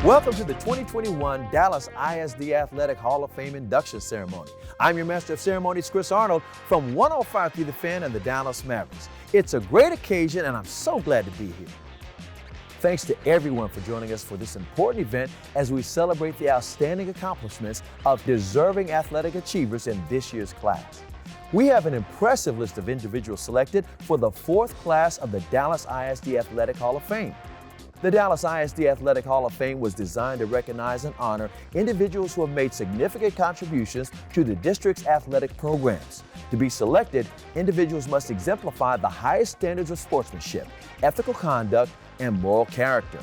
Welcome to the 2021 Dallas ISD Athletic Hall of Fame induction ceremony. I'm your Master of Ceremonies, Chris Arnold, from 105 The Fan and the Dallas Mavericks. It's a great occasion, and I'm so glad to be here. Thanks to everyone for joining us for this important event as we celebrate the outstanding accomplishments of deserving athletic achievers in this year's class. We have an impressive list of individuals selected for the fourth class of the Dallas ISD Athletic Hall of Fame. The Dallas ISD Athletic Hall of Fame was designed to recognize and honor individuals who have made significant contributions to the district's athletic programs. To be selected, individuals must exemplify the highest standards of sportsmanship, ethical conduct, and moral character.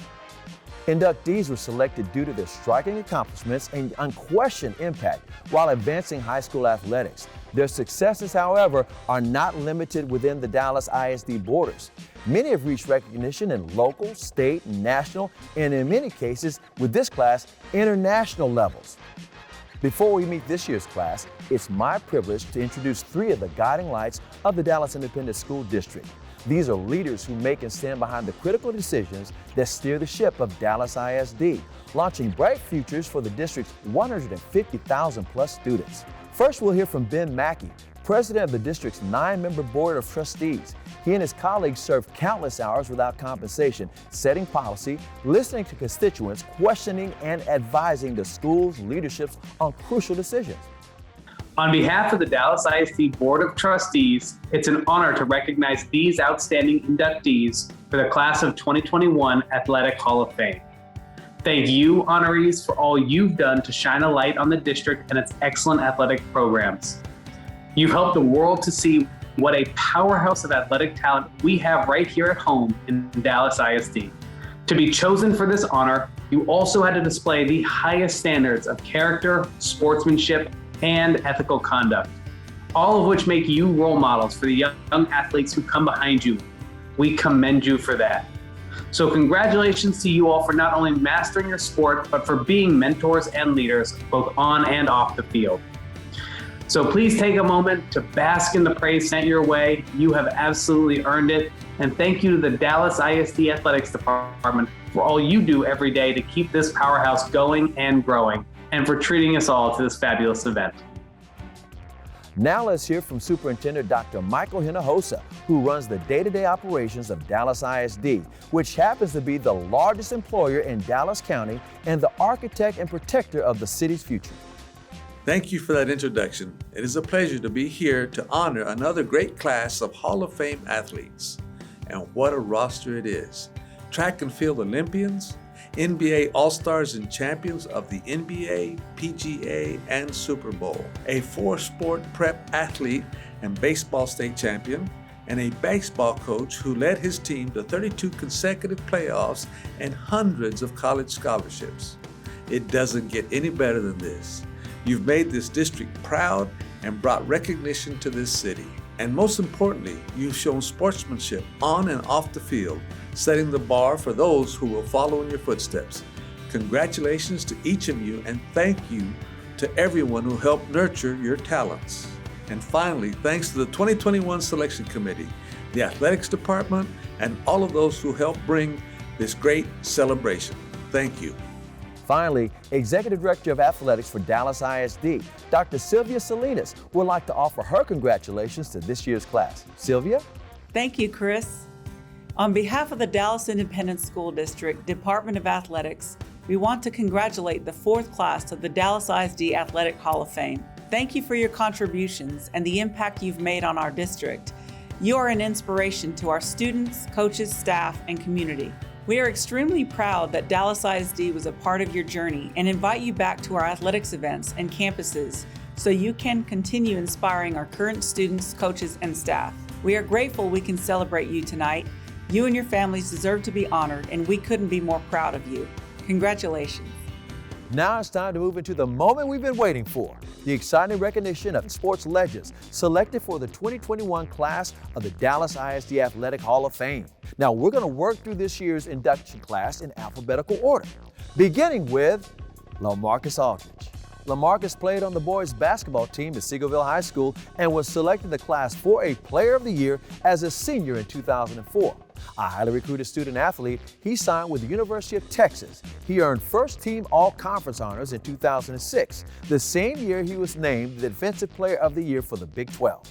Inductees were selected due to their striking accomplishments and unquestioned impact while advancing high school athletics. Their successes, however, are not limited within the Dallas ISD borders. Many have reached recognition in local, state, national, and in many cases, with this class, international levels. Before we meet this year's class, it's my privilege to introduce three of the guiding lights of the Dallas Independent School District. These are leaders who make and stand behind the critical decisions that steer the ship of Dallas ISD, launching bright futures for the district's 150,000 plus students. First, we'll hear from Ben Mackey, president of the district's 9-member board of trustees. He and his colleagues served countless hours without compensation, setting policy, listening to constituents, questioning and advising the school's leaderships on crucial decisions. On behalf of the Dallas ISD Board of Trustees, it's an honor to recognize these outstanding inductees for the class of 2021 Athletic Hall of Fame. Thank you, honorees, for all you've done to shine a light on the district and its excellent athletic programs. You've helped the world to see what a powerhouse of athletic talent we have right here at home in Dallas ISD. To be chosen for this honor, you also had to display the highest standards of character, sportsmanship, and ethical conduct, all of which make you role models for the young athletes who come behind you. We commend you for that. So congratulations to you all for not only mastering your sport, but for being mentors and leaders both on and off the field. So please take a moment to bask in the praise sent your way. You have absolutely earned it. And thank you to the Dallas ISD Athletics Department for all you do every day to keep this powerhouse going and growing, and for treating us all to this fabulous event. Now let's hear from Superintendent Dr. Michael Hinojosa, who runs the day-to-day operations of Dallas ISD, which happens to be the largest employer in Dallas County and the architect and protector of the city's future. Thank you for that introduction. It is a pleasure to be here to honor another great class of Hall of Fame athletes. And what a roster it is. Track and field Olympians, NBA All-Stars and champions of the NBA, PGA, and Super Bowl, a 4-sport prep athlete and baseball state champion, and a baseball coach who led his team to 32 consecutive playoffs and hundreds of college scholarships. It doesn't get any better than this. You've made this district proud and brought recognition to this city. And most importantly, you've shown sportsmanship on and off the field, setting the bar for those who will follow in your footsteps. Congratulations to each of you, and thank you to everyone who helped nurture your talents. And finally, thanks to the 2021 Selection Committee, the Athletics Department, and all of those who helped bring this great celebration. Thank you. Finally, Executive Director of Athletics for Dallas ISD, Dr. Sylvia Salinas, would like to offer her congratulations to this year's class. Sylvia? Thank you, Chris. On behalf of the Dallas Independent School District Department of Athletics, we want to congratulate the fourth class of the Dallas ISD Athletic Hall of Fame. Thank you for your contributions and the impact you've made on our district. You are an inspiration to our students, coaches, staff, and community. We are extremely proud that Dallas ISD was a part of your journey and invite you back to our athletics events and campuses so you can continue inspiring our current students, coaches, and staff. We are grateful we can celebrate you tonight. You and your families deserve to be honored, and we couldn't be more proud of you. Congratulations. Now it's time to move into the moment we've been waiting for, the exciting recognition of sports legends selected for the 2021 class of the Dallas ISD Athletic Hall of Fame. Now we're going to work through this year's induction class in alphabetical order, beginning with Lamarcus Aldridge. Lamarcus played on the boys basketball team at Seagoville High School and was selected in the Class 4A Player of the Year as a senior in 2004. A highly recruited student athlete, he signed with the University of Texas. He earned first-team All-Conference honors in 2006, the same year he was named the Defensive Player of the Year for the Big 12.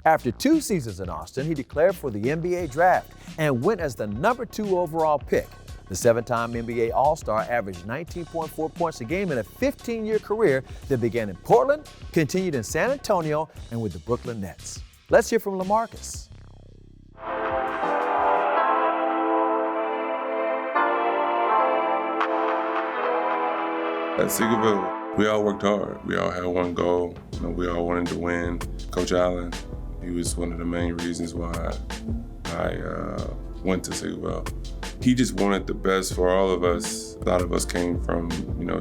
After 2 seasons in Austin, he declared for the NBA draft and went as the number 2 overall pick. The 7-time NBA All-Star averaged 19.4 points a game in a 15-year career that began in Portland, continued in San Antonio, and with the Brooklyn Nets. Let's hear from Lamarcus. At Seagoville, we all worked hard. We all had one goal. We all wanted to win. Coach Allen, he was one of the main reasons why I went to Seagoville. He just wanted the best for all of us. A lot of us came from,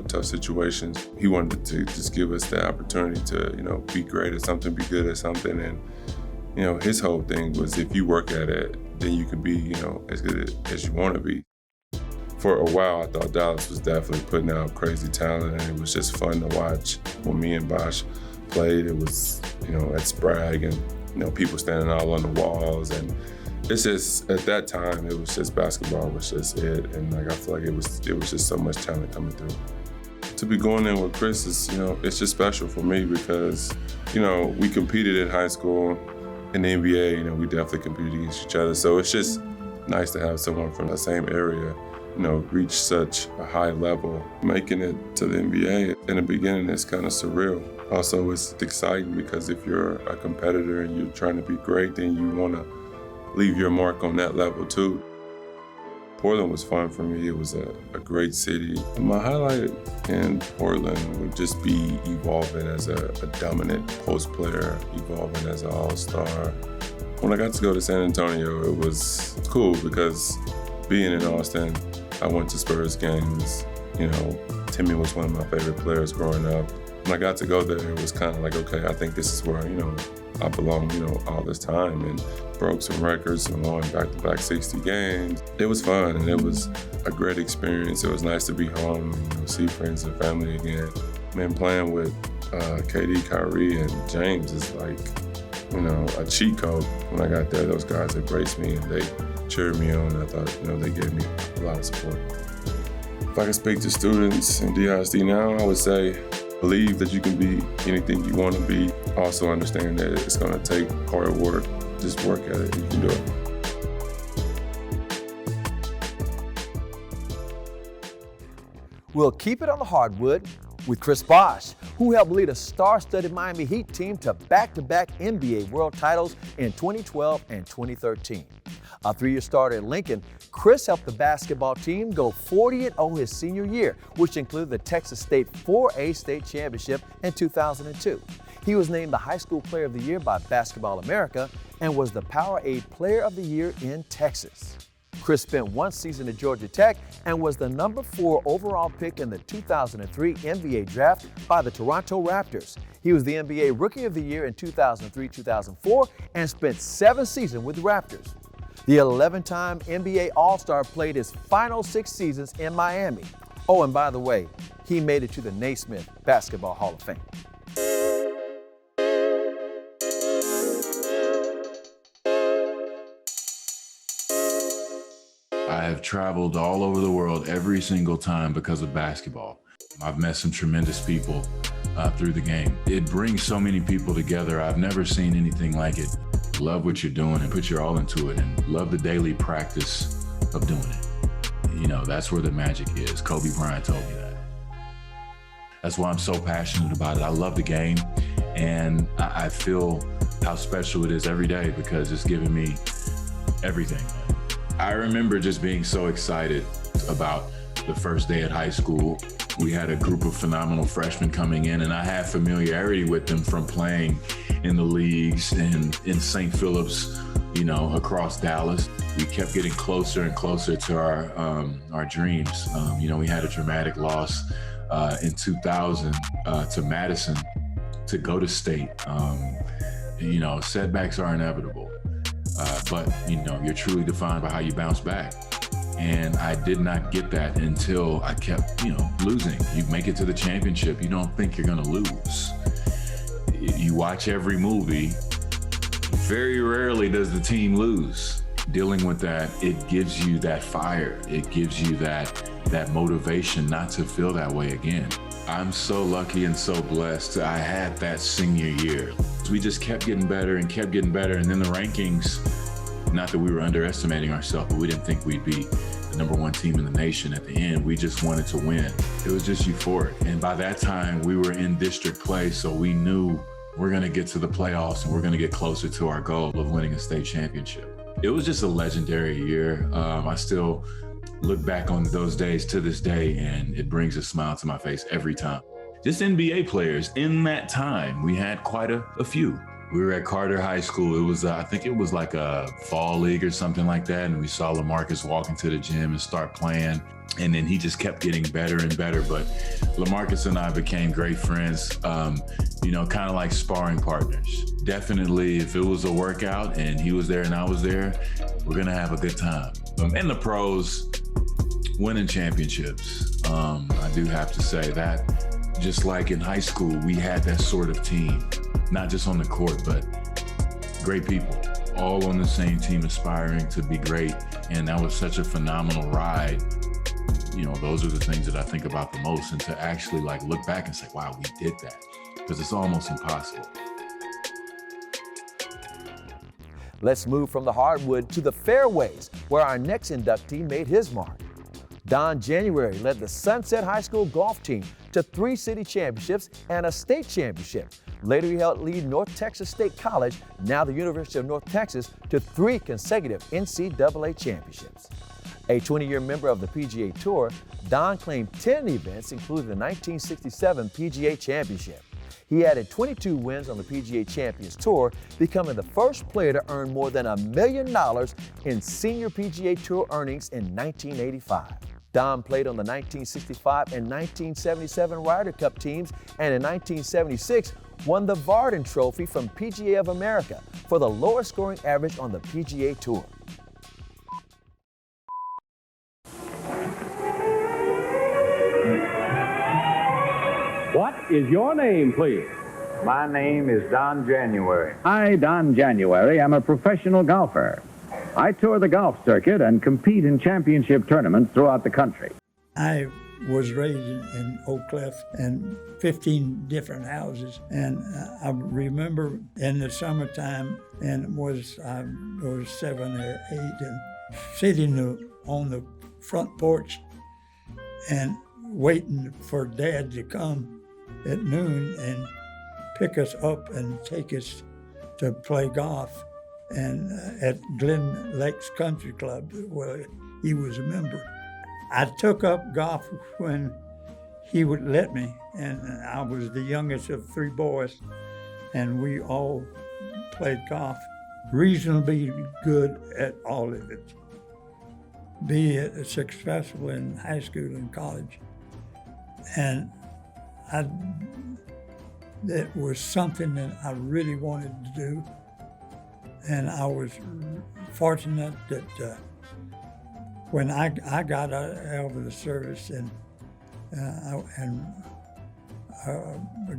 tough situations. He wanted to just give us the opportunity to, be great at something, be good at something. And, his whole thing was if you work at it, then you can be, as good as you want to be. For a while, I thought Dallas was definitely putting out crazy talent, and it was just fun to watch. When me and Bosh played, it was, at Sprague, and, people standing all on the walls. And it's just, at that time, it was just basketball was just it. And I feel like it was just so much talent coming through. To be going in with Chris is, it's just special for me because, we competed in high school. In the NBA, we definitely competed against each other. So it's just nice to have someone from the same area reach such a high level. Making it to the NBA in the beginning is kind of surreal. Also, it's exciting because if you're a competitor and you're trying to be great, then you want to leave your mark on that level too. Portland was fun for me. It was a great city. My highlight in Portland would just be evolving as a dominant post player, evolving as an all-star. When I got to go to San Antonio, it was cool because being in Austin, I went to Spurs games. Timmy was one of my favorite players growing up. When I got to go there, it was kind of like, okay, I think this is where, I belong, all this time, and broke some records and won back-to-back 60 games. It was fun, and it was a great experience. It was nice to be home and see friends and family again. Man, playing with KD, Kyrie, and James is like, a cheat code. When I got there, those guys embraced me and they cheered me on. I thought, they gave me a lot of support. If I could speak to students in ISD now, I would say, believe that you can be anything you want to be. Also understand that it's going to take hard work. Just work at it and you can do it. We'll keep it on the hardwood with Chris Bosh, who helped lead a star-studded Miami Heat team to back-to-back NBA World titles in 2012 and 2013. A 3-year starter at Lincoln, Chris helped the basketball team go 40-0 his senior year, which included the Texas State 4A state championship in 2002. He was named the High School Player of the Year by Basketball America and was the Powerade Player of the Year in Texas. Chris spent 1 season at Georgia Tech and was the number 4 overall pick in the 2003 NBA draft by the Toronto Raptors. He was the NBA Rookie of the Year in 2003-2004 and spent 7 seasons with the Raptors. The 11-time NBA All-Star played his final 6 seasons in Miami. Oh, and by the way, he made it to the Naismith Basketball Hall of Fame. I have traveled all over the world every single time because of basketball. I've met some tremendous people through the game. It brings so many people together. I've never seen anything like it. Love what you're doing and put your all into it, and love the daily practice of doing it. That's where the magic is. Kobe Bryant told me that. That's why I'm so passionate about it. I love the game, and I feel how special it is every day because it's giving me everything. I remember just being so excited about the first day at high school. We had a group of phenomenal freshmen coming in, and I had familiarity with them from playing in the leagues and in St. Philip's, across Dallas. We kept getting closer and closer to our dreams. We had a dramatic loss in 2000 to Madison to go to state. Setbacks are inevitable. But you're truly defined by how you bounce back. And I did not get that until I kept, losing. You make it to the championship, you don't think you're gonna lose. You watch every movie, very rarely does the team lose. dealing with that, it gives you that fire. It gives you that motivation not to feel that way again. I'm so lucky and so blessed. I had that senior year. We just kept getting better and kept getting better. And then the rankings, not that we were underestimating ourselves, but we didn't think we'd be the number one team in the nation at the end. We just wanted to win. It was just euphoric. And by that time, we were in district play, so we knew we're going to get to the playoffs and we're going to get closer to our goal of winning a state championship. It was just a legendary year. I still look back on those days to this day, and it brings a smile to my face every time. Just NBA players in that time, we had quite a few. We were at Carter High School. It was, I think it was like a fall league or something like that. And we saw Lamarcus walk into the gym and start playing. And then he just kept getting better and better. But Lamarcus and I became great friends, kind of like sparring partners. Definitely, if it was a workout and he was there and I was there, we're going to have a good time. In the pros, winning championships, I do have to say that just like in high school, we had that sort of team, not just on the court, but great people, all on the same team aspiring to be great. And that was such a phenomenal ride. Those are the things that I think about the most, and to actually look back and say, wow, we did that, because it's almost impossible. Let's move from the hardwood to the fairways, where our next inductee made his mark. Don January led the Sunset High School golf team to 3 city championships and a state championship. Later, he helped lead North Texas State College, now the University of North Texas, to 3 consecutive NCAA championships. A 20-year member of the PGA Tour, Don claimed 10 events, including the 1967 PGA Championship. He added 22 wins on the PGA Champions Tour, becoming the first player to earn more than $1 million in senior PGA Tour earnings in 1985. Don played on the 1965 and 1977 Ryder Cup teams, and in 1976 won the Varden Trophy from PGA of America for the lowest scoring average on the PGA Tour. What is your name, please? My name is Don January. I, Don January, am a professional golfer. I tour the golf circuit and compete in championship tournaments throughout the country. I was raised in Oak Cliff in 15 different houses, and I remember in the summertime, and I was 7 or 8, and sitting on the front porch and waiting for Dad to come at noon and pick us up and take us to play golf and at Glen Lakes Country Club, where he was a member. I took up golf when he would let me, and I was the youngest of 3 boys, and we all played golf reasonably good at all of it. Be successful in high school and college. And that was something that I really wanted to do. And I was fortunate that when I got out of the service and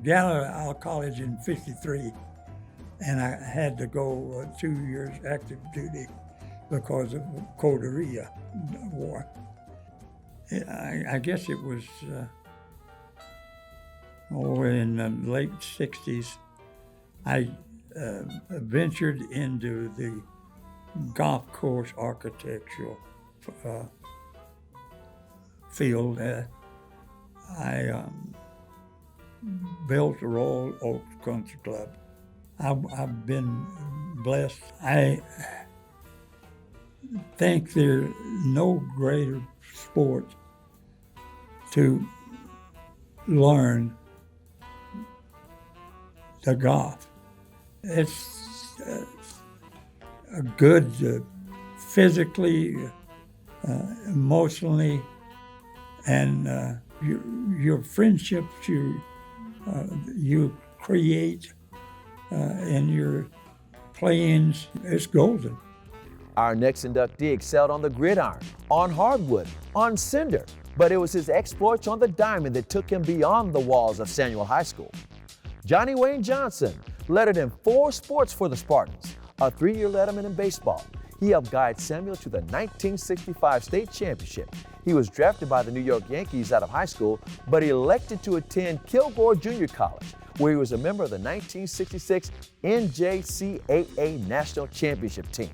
Gallup out of college in '53, and I had to go 2 years active duty because of Coteria War. I guess it was in the late '60s, I ventured into the golf course architectural field. I built the Royal Oaks Country Club. I've been blessed. I think there's no greater sport to learn the golf. It's a good physically, emotionally, and your friendships you create in your play-ins is golden. Our next inductee excelled on the gridiron, on hardwood, on cinder, but it was his exploits on the diamond that took him beyond the walls of Samuel High School. Johnny Wayne Johnson lettered in 4 sports for the Spartans, a 3-year letterman in baseball. He helped guide Samuel to the 1965 state championship. He was drafted by the New York Yankees out of high school, but he elected to attend Kilgore Junior College, where he was a member of the 1966 NJCAA National Championship team.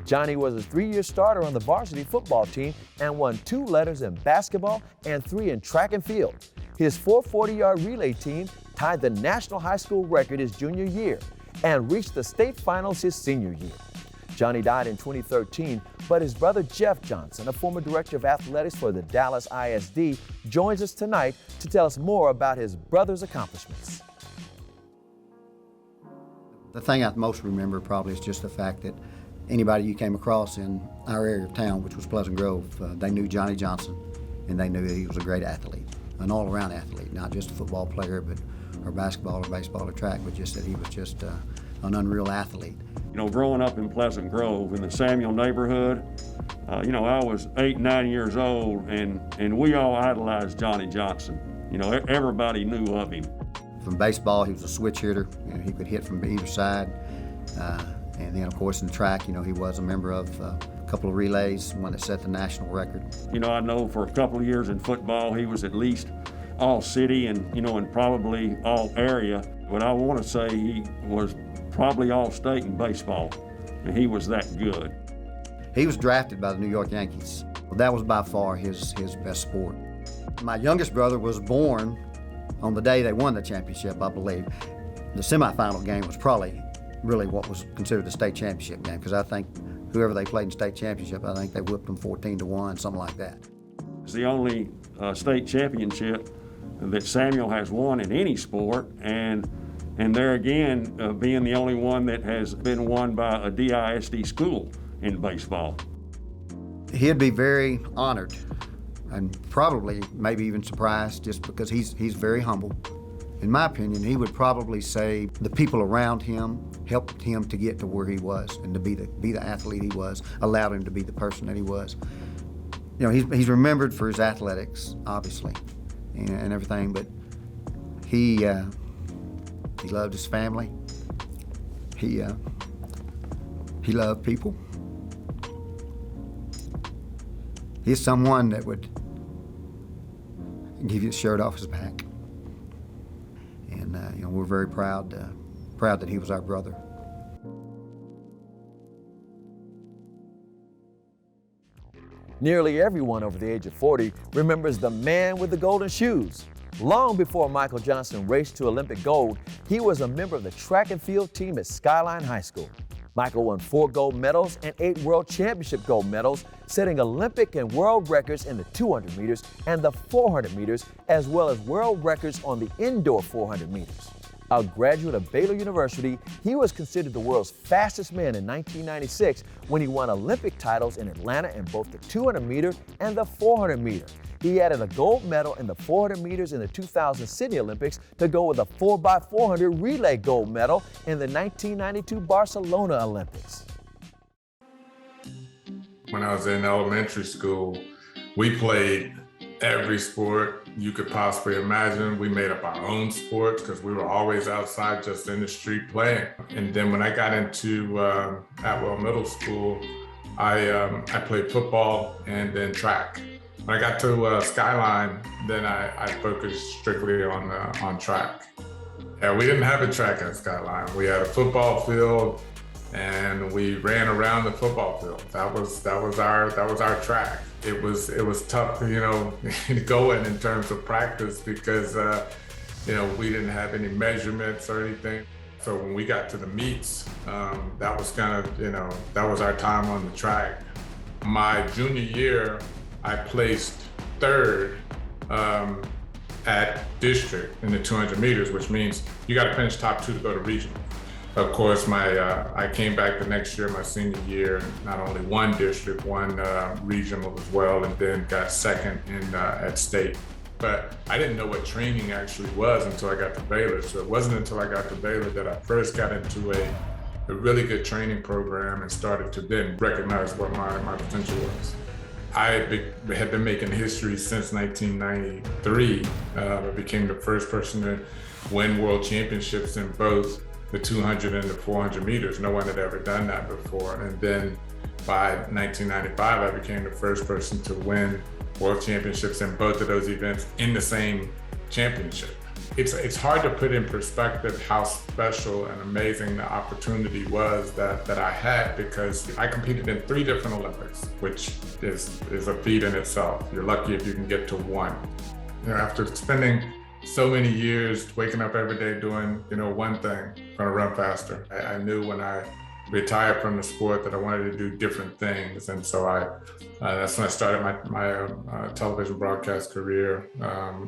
Johnny was a 3-year starter on the varsity football team and won 2 letters in basketball and 3 in track and field. His 440-yard relay team tied the national high school record his junior year and reached the state finals his senior year. Johnny died in 2013, but his brother Jeff Johnson, a former director of athletics for the Dallas ISD, joins us tonight to tell us more about his brother's accomplishments. The thing I most remember probably is just the fact that anybody you came across in our area of town, which was Pleasant Grove, they knew Johnny Johnson, and they knew that he was a great athlete, an all-around athlete, not just a football player, but or basketball or baseball or track, but just that he was just an unreal athlete. You know, growing up in Pleasant Grove in the Samuel neighborhood, you know, I was 8, 9 years old, and we all idolized Johnny Johnson. You know, everybody knew of him. From baseball, he was a switch hitter. You know, he could hit from either side. And then, of course, in track, you know, he was a member of a couple of relays, one that set the national record. You know, I know for a couple of years in football, he was at least all city and, you know, and probably all area. But I want to say he was probably all state in baseball, and he was that good. He was drafted by the New York Yankees. That was by far his best sport. My youngest brother was born on the day they won the championship, I believe. The semifinal game was probably really what was considered the state championship game, because I think whoever they played in state championship, I think they whipped them 14-1, something like that. It's the only state championship that Samuel has won in any sport, and there again, being the only one that has been won by a DISD school in baseball. He'd be very honored and probably maybe even surprised, just because he's very humble. In my opinion, he would probably say the people around him helped him to get to where he was and to be the athlete he was, allowed him to be the person that he was. You know, he's remembered for his athletics, obviously, and everything, but he loved his family. He loved people. He's someone that would give you the shirt off his back. And you know, we're very proud that he was our brother. Nearly everyone over the age of 40 remembers the man with the golden shoes. Long before Michael Johnson raced to Olympic gold, he was a member of the track and field team at Skyline High School. Michael won 4 gold medals and 8 World Championship gold medals, setting Olympic and world records in the 200 meters and the 400 meters, as well as world records on the indoor 400 meters. A graduate of Baylor University, he was considered the world's fastest man in 1996 when he won Olympic titles in Atlanta in both the 200 meter and the 400 meter. He added a gold medal in the 400 meters in the 2000 Sydney Olympics to go with a 4x400 relay gold medal in the 1992 Barcelona Olympics. When I was in elementary school, we played every sport you could possibly imagine. We made up our own sports because we were always outside just in the street playing. And then when I got into Atwell Middle School, I played football and then track. When I got to Skyline, then I focused strictly on track. Yeah, we didn't have a track at Skyline. We had a football field, and we ran around the football field. That was our track. It was tough, you know, to go in terms of practice because you know, we didn't have any measurements or anything. So when we got to the meets, that was kind of, you know, that was our time on the track. My junior year, I placed 3rd at district in the 200 meters, which means you got to finish top 2 to go to regional. Of course, I came back the next year, my senior year, not only won district, won regional as well, and then got 2nd at state. But I didn't know what training actually was until I got to Baylor. So it wasn't until I got to Baylor that I first got into a really good training program and started to then recognize what my potential was. I had been making history since 1993. I became the first person to win world championships in both the 200 and the 400 meters. No one had ever done that before. And then by 1995, I became the first person to win world championships in both of those events in the same championship. It's hard to put in perspective how special and amazing the opportunity was that I had, because I competed in 3 different Olympics, which is a feat in itself. You're lucky if you can get to one. You know, after spending so many years waking up every day doing, one thing, gonna run faster. I knew when I retired from the sport that I wanted to do different things, and so that's when I started my television broadcast career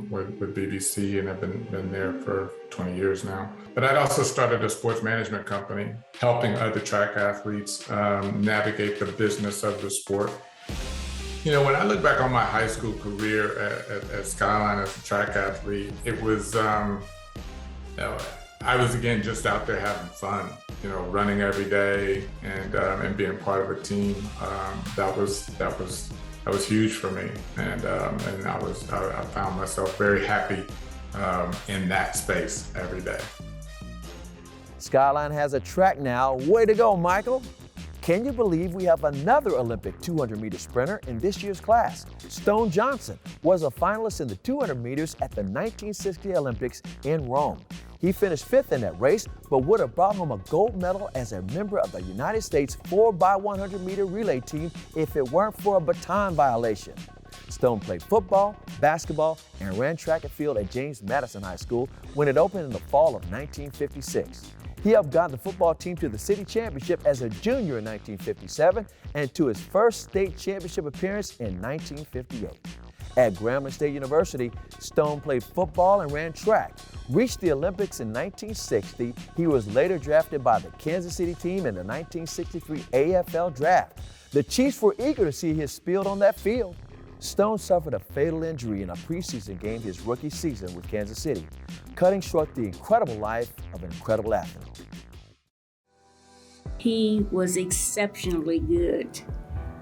with BBC, and I've been there for 20 years now. But I'd also started a sports management company, helping other track athletes navigate the business of the sport. When I look back on my high school career at Skyline as a track athlete, it was, I was again just out there having fun, running every day and being part of a team. That was huge for me, and I found myself very happy in that space every day. Skyline has a track now. Way to go, Michael. Can you believe we have another Olympic 200-meter sprinter in this year's class? Stone Johnson was a finalist in the 200 meters at the 1960 Olympics in Rome. He finished 5th in that race, but would have brought home a gold medal as a member of the United States 4x100-meter relay team if it weren't for a baton violation. Stone played football, basketball, and ran track and field at James Madison High School when it opened in the fall of 1956. He helped guide the football team to the city championship as a junior in 1957 and to his first state championship appearance in 1958. At Grambling State University, Stone played football and ran track. Reached the Olympics in 1960, he was later drafted by the Kansas City team in the 1963 AFL draft. The Chiefs were eager to see his speed on that field. Stone suffered a fatal injury in a preseason game his rookie season with Kansas City, cutting short the incredible life of an incredible athlete. He was exceptionally good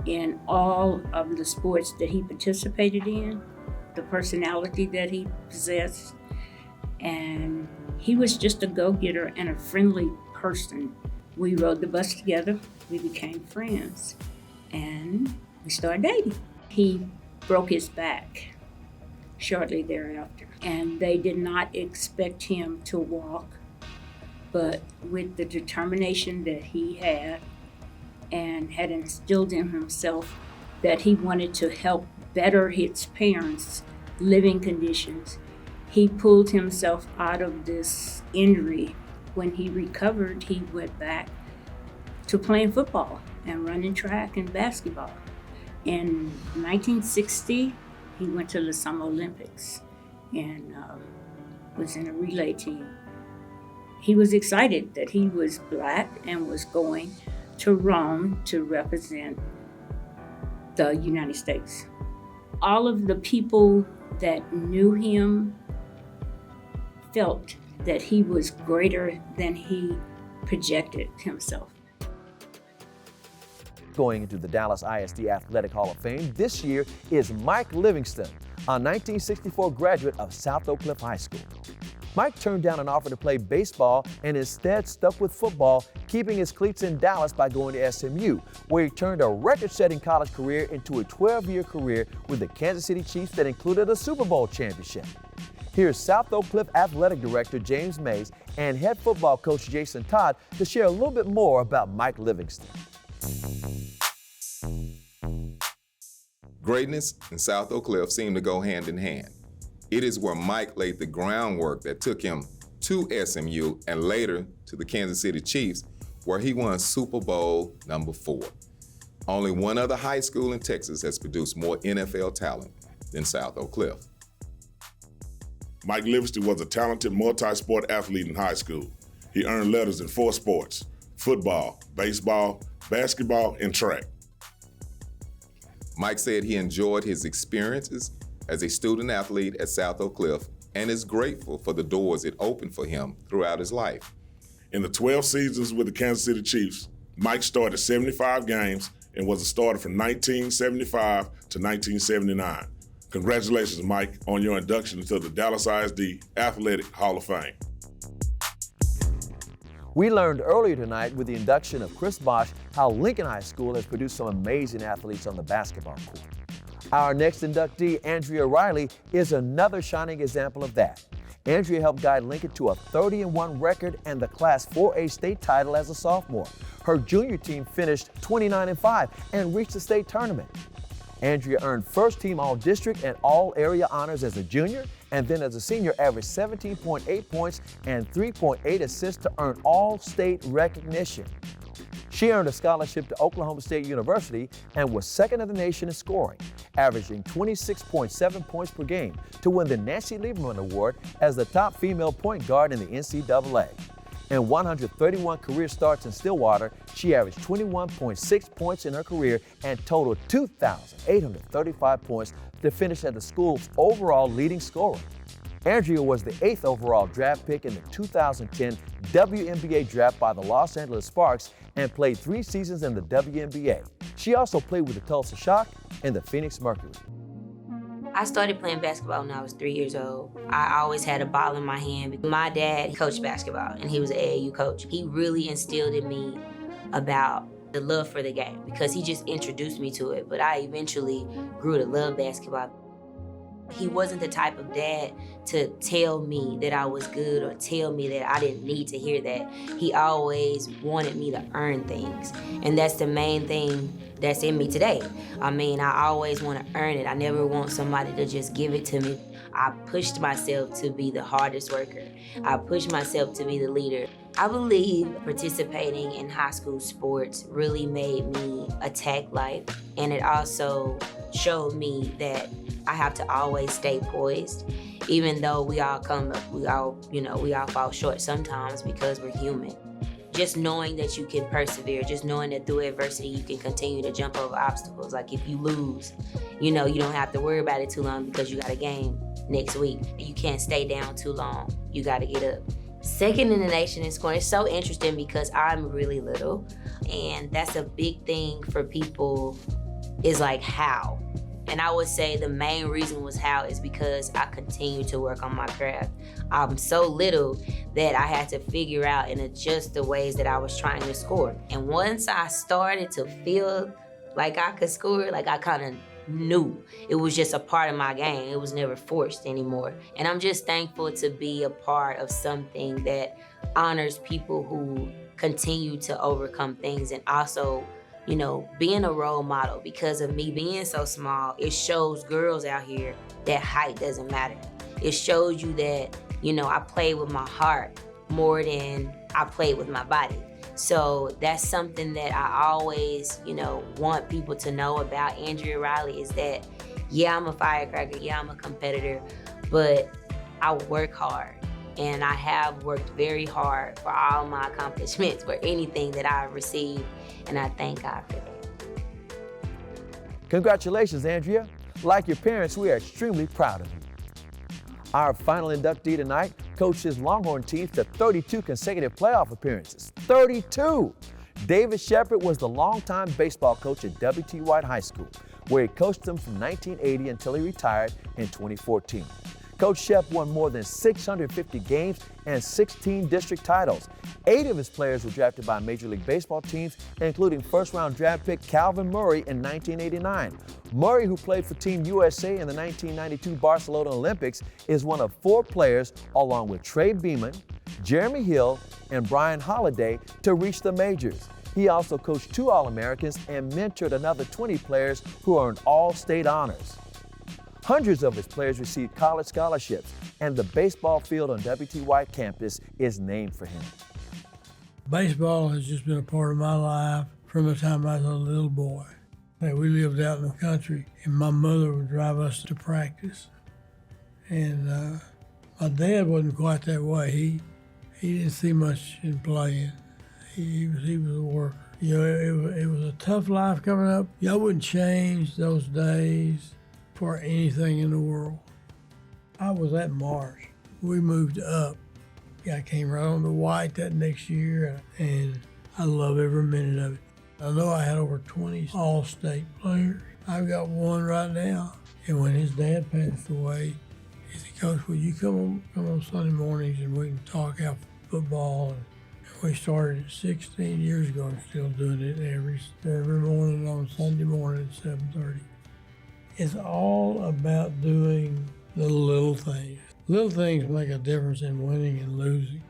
in all of the sports that he participated in, the personality that he possessed, and he was just a go-getter and a friendly person. We rode the bus together, we became friends, and we started dating. He broke his back shortly thereafter, and they did not expect him to walk, but with the determination that he had and had instilled in himself that he wanted to help better his parents' living conditions, he pulled himself out of this injury. When he recovered, he went back to playing football and running track and basketball. In 1960, he went to the Summer Olympics and was in a relay team. He was excited that he was Black and was going to Rome to represent the United States. All of the people that knew him felt that he was greater than he projected himself. Going into the Dallas ISD Athletic Hall of Fame this year is Mike Livingston, a 1964 graduate of South Oak Cliff High School. Mike turned down an offer to play baseball and instead stuck with football, keeping his cleats in Dallas by going to SMU, where he turned a record-setting college career into a 12-year career with the Kansas City Chiefs that included a Super Bowl championship. Here's South Oak Cliff Athletic Director James Mays and head football coach Jason Todd to share a little bit more about Mike Livingston. Greatness and South Oak Cliff seem to go hand in hand. It is where Mike laid the groundwork that took him to SMU and later to the Kansas City Chiefs, where he won Super Bowl number 4. Only one other high school in Texas has produced more NFL talent than South Oak Cliff. Mike Livingston was a talented multi-sport athlete in high school. He earned letters in 4 sports: football, baseball, basketball, and track. Mike said he enjoyed his experiences as a student athlete at South Oak Cliff and is grateful for the doors it opened for him throughout his life. In the 12 seasons with the Kansas City Chiefs, Mike started 75 games and was a starter from 1975 to 1979. Congratulations, Mike, on your induction into the Dallas ISD Athletic Hall of Fame. We learned earlier tonight with the induction of Chris Bosh how Lincoln High School has produced some amazing athletes on the basketball court. Our next inductee, Andrea Riley, is another shining example of that. Andrea helped guide Lincoln to a 30-1 record and the Class 4A state title as a sophomore. Her junior team finished 29-5 and reached the state tournament. Andrea earned first-team All-District and All-Area honors as a junior, and then as a senior averaged 17.8 points and 3.8 assists to earn All-State recognition. She earned a scholarship to Oklahoma State University and was second in the nation in scoring, averaging 26.7 points per game to win the Nancy Lieberman Award as the top female point guard in the NCAA. In 131 career starts in Stillwater, she averaged 21.6 points in her career and totaled 2,835 points to finish as the school's overall leading scorer. Andrea was the 8th overall draft pick in the 2010 WNBA draft by the Los Angeles Sparks and played 3 seasons in the WNBA. She also played with the Tulsa Shock and the Phoenix Mercury. I started playing basketball when I was 3 years old. I always had a ball in my hand. My dad coached basketball, and he was an AAU coach. He really instilled in me about the love for the game because he just introduced me to it, but I eventually grew to love basketball. He wasn't the type of dad to tell me that I was good or tell me that I didn't need to hear that. He always wanted me to earn things, and that's the main thing that's in me today. I mean, I always want to earn it. I never want somebody to just give it to me. I pushed myself to be the hardest worker. I pushed myself to be the leader. I believe participating in high school sports really made me attack life, and it also showed me that I have to always stay poised, even though we all fall short sometimes because we're human. Just knowing that you can persevere, just knowing that through adversity you can continue to jump over obstacles. Like if you lose, you don't have to worry about it too long because you got a game next week. You can't stay down too long. You got to get up. Second in the nation in scoring. It's so interesting because I'm really little, and that's a big thing for people is like how. And I would say the main reason was how is because I continue to work on my craft. I'm so little that I had to figure out and adjust the ways that I was trying to score. And once I started to feel like I could score, like I kind of knew it was just a part of my game. It was never forced anymore. And I'm just thankful to be a part of something that honors people who continue to overcome things and also being a role model. Because of me being so small, it shows girls out here that height doesn't matter. It shows you that, I play with my heart more than I play with my body. So that's something that I always, want people to know about Andrea Riley is that, yeah, I'm a firecracker, yeah, I'm a competitor, but I work hard. And I have worked very hard for all my accomplishments, for anything that I've received, and I thank God for that. Congratulations, Andrea. Like your parents, we are extremely proud of you. Our final inductee tonight coached his Longhorn team to 32 consecutive playoff appearances. 32! David Shepard was the longtime baseball coach at W.T. White High School, where he coached them from 1980 until he retired in 2014. Coach Shep won more than 650 games and 16 district titles. 8 of his players were drafted by Major League Baseball teams, including first-round draft pick Calvin Murray in 1989. Murray, who played for Team USA in the 1992 Barcelona Olympics, is one of 4 players, along with Trey Beeman, Jeremy Hill, and Brian Holiday, to reach the majors. He also coached 2 All-Americans and mentored another 20 players who earned all-state honors. Hundreds of his players received college scholarships, and the baseball field on W.T. White campus is named for him. Baseball has just been a part of my life from the time I was a little boy. We lived out in the country, and my mother would drive us to practice. And my dad wasn't quite that way. He didn't see much in playing. He was a worker. It was a tough life coming up. I wouldn't change those days for anything in the world. I was at Marsh. We moved up. I came right on to White that next year, and I love every minute of it. I know I had over 20 all-state players. I've got one right now. And when his dad passed away, he said, "Coach, will you come on Sunday mornings and we can talk out football We started 16 years ago and still doing it every morning on Sunday morning at 7:30. It's all about doing the little things. Little things make a difference in winning and losing.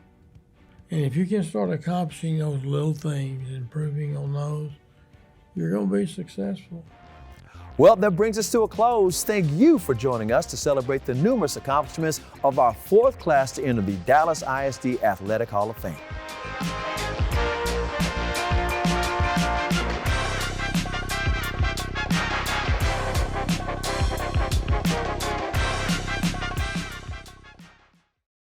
And if you can start accomplishing those little things, improving on those, you're going to be successful. Well, that brings us to a close. Thank you for joining us to celebrate the numerous accomplishments of our fourth class to enter the Dallas ISD Athletic Hall of Fame.